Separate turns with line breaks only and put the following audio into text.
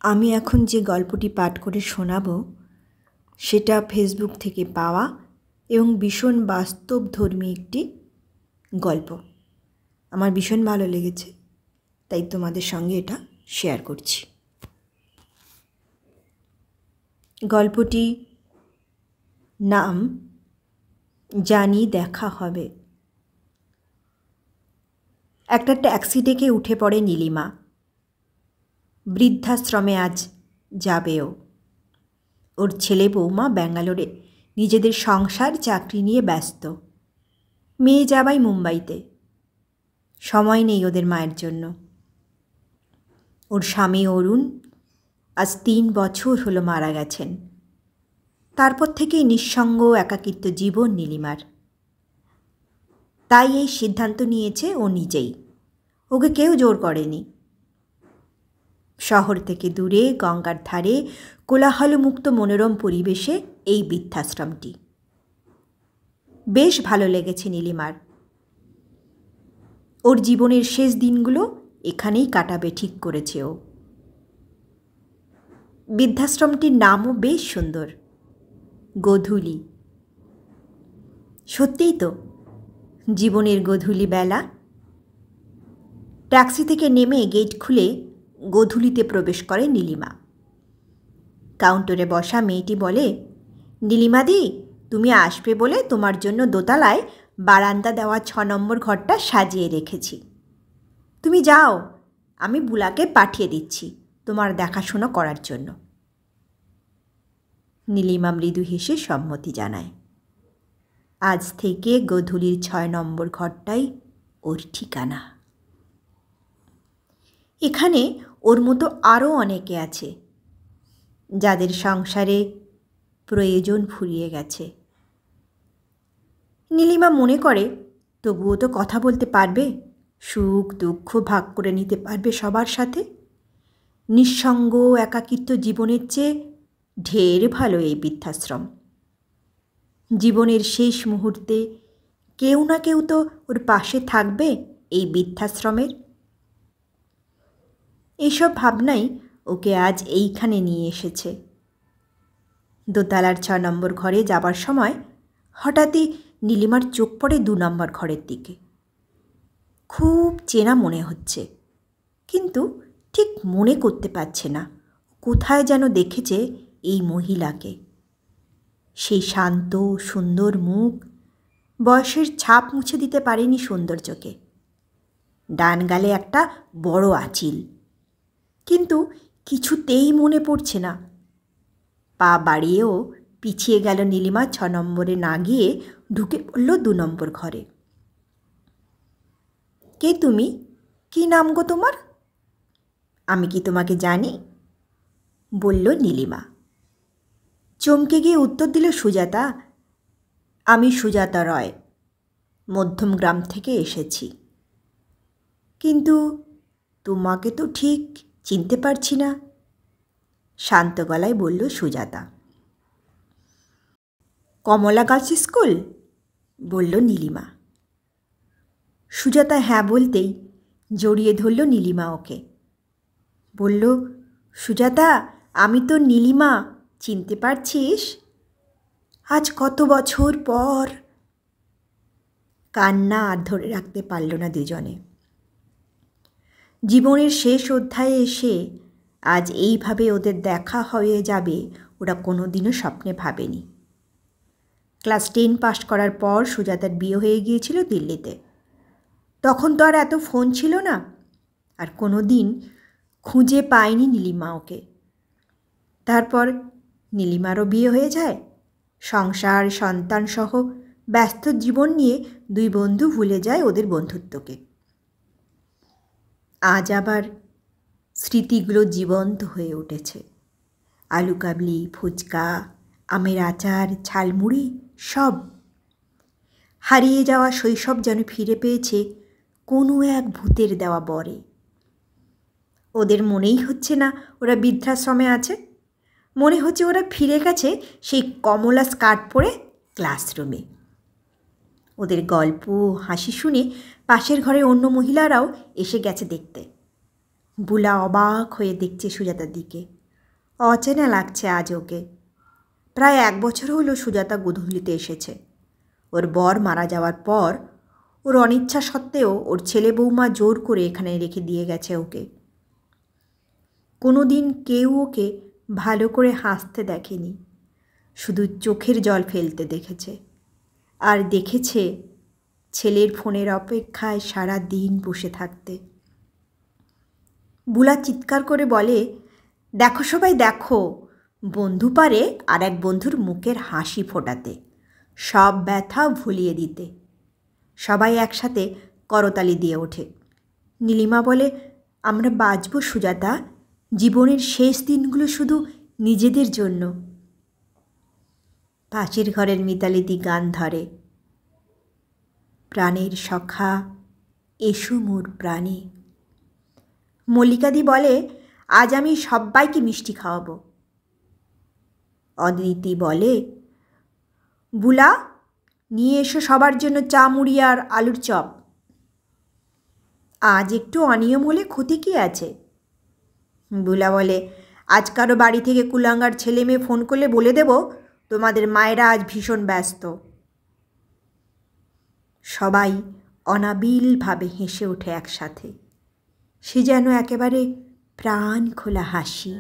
আমি এখন যে গল্পটি পাঠ করে শোনাব সেটা ফেসবুক থেকে পাওয়া এবং ভীষণ বাস্তবধর্মী একটি গল্প। আমার ভীষণ ভালো লেগেছে, তাই তোমাদের সঙ্গে এটা শেয়ার করছি। গল্পটি নাম জানি দেখা হবে। একটা ট্যাক্সি ডেকে উঠে পড়ে নীলিমা। বৃদ্ধাশ্রমে আজ যাবেও। ওর ছেলে বৌমা ব্যাঙ্গালোরে নিজেদের সংসার চাকরি নিয়ে ব্যস্ত। মেয়ে যাবাই মুম্বাইতে। সময় নেই ওদের মায়ের জন্য। ওর স্বামী অরুণ আজ 3 বছর হলো মারা গেছেন। তারপর থেকেই নিঃসঙ্গ একাকিত্ব জীবন নীলিমার। তাই এই সিদ্ধান্ত নিয়েছে ও নিজেই, ওকে কেউ জোর করেনি। শহর থেকে দূরে গঙ্গার ধারে কোলাহলমুক্ত মনোরম পরিবেশে এই বৃদ্ধাশ্রমটি। বেশ ভালো লেগেছে নীলিমার। ওর জীবনের শেষ দিনগুলো এখানেই কাটাবে ঠিক করেছে ও। বৃদ্ধাশ্রমটির নামও বেশ সুন্দর, গোধূলি। সত্যিই তো, জীবনের গোধূলি বেলা। ট্যাক্সি থেকে নেমে গেট খুলে গোধূলিতে প্রবেশ করে নীলিমা। কাউন্টারে বসা মেয়েটি বলে, নীলিমাদি, তুমি আসবে বলে তোমার জন্য দোতলায় বারান্দা দেওয়া 6 নম্বর ঘরটা সাজিয়ে রেখেছি। তুমি যাও, আমি বুলাকে পাঠিয়ে দিচ্ছি তোমার দেখাশোনা করার জন্য। নীলিমা মৃদু হেসে সম্মতি জানায়। আজ থেকে গোধূলির 6 নম্বর ঘরটাই ওর ঠিকানা। এখানে ওর মতো আরও অনেকে আছে যাদের সংসারে প্রয়োজন ফুরিয়ে গেছে। নীলিমা মনে করে তবুও তো কথা বলতে পারবে, সুখ দুঃখ ভাগ করে নিতে পারবে সবার সাথে। নিঃসঙ্গ একাকিত্ব জীবনের চেয়ে ঢের ভালো এই বৃদ্ধাশ্রম। জীবনের শেষ মুহূর্তে কেউ না কেউ তো ওর পাশে থাকবে এই বৃদ্ধাশ্রমের। এইসব ভাবনাই ওকে আজ এইখানে নিয়ে এসেছে। দোতলার 6 নম্বর ঘরে যাবার সময় হঠাৎই নীলিমার চোখ পড়ে 2 নম্বর ঘরের দিকে। খুব চেনা মনে হচ্ছে, কিন্তু ঠিক মনে করতে পারছে না কোথায় যেন দেখেছে এই মহিলাকে। সেই শান্ত সুন্দর মুখ বয়সের ছাপ মুছে দিতে পারেনি সৌন্দর্যকে। ডান গালে একটা বড় আঁচিল, কিন্তু কিছুতেই মনে পড়ছে না। পা বাড়িয়েও পিছিয়ে গেল নীলিমা 6 নম্বরে না গিয়ে ঢুকে পড়ল 2 নম্বর ঘরে। কে তুমি? কি নাম গো তোমার? আমি কি তোমাকে জানি? বলল নীলিমা। চমকে গিয়ে উত্তর দিল সুজাতা, আমি সুজাতা রয়, মধ্যমগ্রাম থেকে এসেছি। কিন্তু তোমাকে তো ঠিক চিনতে পারছি না, শান্ত গলায় বলল সুজাতা। কমলা গার্লস স্কুল? বলল নীলিমা। সুজাতা হ্যাঁ বলতেই জড়িয়ে ধরল নীলিমা ওকে। বলল, সুজাতা, আমি তো নীলিমা, চিনতে পারছিস? আজ কত বছর পর। কান্না আর ধরে রাখতে পারল না দুজনে। জীবনের শেষ অধ্যায়ে এসে আজ এইভাবে ওদের দেখা হয়ে যাবে ওরা কোনোদিনও স্বপ্নে ভাবেনি। ক্লাস 10 পাস করার পর সুজাতার বিয়ে হয়ে গিয়েছিল দিল্লিতে। তখন তো আর এত ফোন ছিল না, আর কোনো দিন খুঁজে পায়নি নীলিমা ওকে। তারপর নীলিমারও বিয়ে হয়ে যায়। সংসার সন্তান সহ ব্যস্ত জীবন নিয়ে 2 বন্ধু ভুলে যায় ওদের বন্ধুত্বকে। আজ আবার স্মৃতিগুলো জীবন্ত হয়ে উঠেছে। আলু কাবলি, ফুচকা, আমের আচার, ঝালমুড়ি, সব। হারিয়ে যাওয়া শৈশব যেন ফিরে পেয়েছে কোনো এক ভূতের দেওয়া বরে। ওদের মনেই হচ্ছে না ওরা বৃদ্ধাশ্রমে আছে। মনে হচ্ছে ওরা ফিরে গেছে সেই কমলা স্কার্ট পরে ক্লাসরুমে। ওদের গল্প হাসি শুনে পাশের ঘরে অন্য মহিলারাও এসে গেছে দেখতে। বুলা অবাক হয়ে দেখছে সুজাতার দিকে। অচেনা লাগছে আজ ওকে। প্রায় 1 বছর হলো সুজাতা গোধূলিতে এসেছে। ওর বর মারা যাওয়ার পর ওর অনিচ্ছা সত্ত্বেও ওর ছেলে বৌমা জোর করে এখানে রেখে দিয়ে গেছে ওকে। কোনো দিন কেউ ওকে ভালো করে হাসতে দেখেনি, শুধু চোখের জল ফেলতে দেখেছে। আর দেখেছে ছেলের ফোনের অপেক্ষায় সারা দিন বসে থাকতে। বুলা চিৎকার করে বলে, দেখো সবাই দেখো, বন্ধু পারে আর এক বন্ধুর মুখের হাসি ফোটাতে, সব ব্যথা ভুলিয়ে দিতে। সবাই একসাথে করতালি দিয়ে ওঠে। নীলিমা বলে, আমরা বাঁচব সুজাতা, জীবনের শেষ দিনগুলো শুধু নিজেদের জন্য। পাশের ঘরের মিতালিদি গান ধরে, প্রাণের সখা এসো মোর প্রাণে। মল্লিকাদি বলে, আজ আমি সব্বাইকে মিষ্টি খাওয়াবো। অদিতি বলে, বুলা নিয়ে এসো সবার জন্য চা মুড়ি আর আলুর চপ। আজ একটু অনিয়ম হলে ক্ষতি কী আছে? বুলা বলে, আজ কারো বাড়ি থেকে কুলাঙ্গার ছেলে মেয়ে ফোন করলে বলে দেব তোমাদের মায়েরা আজ ভীষণ ব্যস্ত। সবাই অনাবিলভাবে হেসে ওঠে একসাথে। সে যেন একেবারে প্রাণ খোলা হাসি।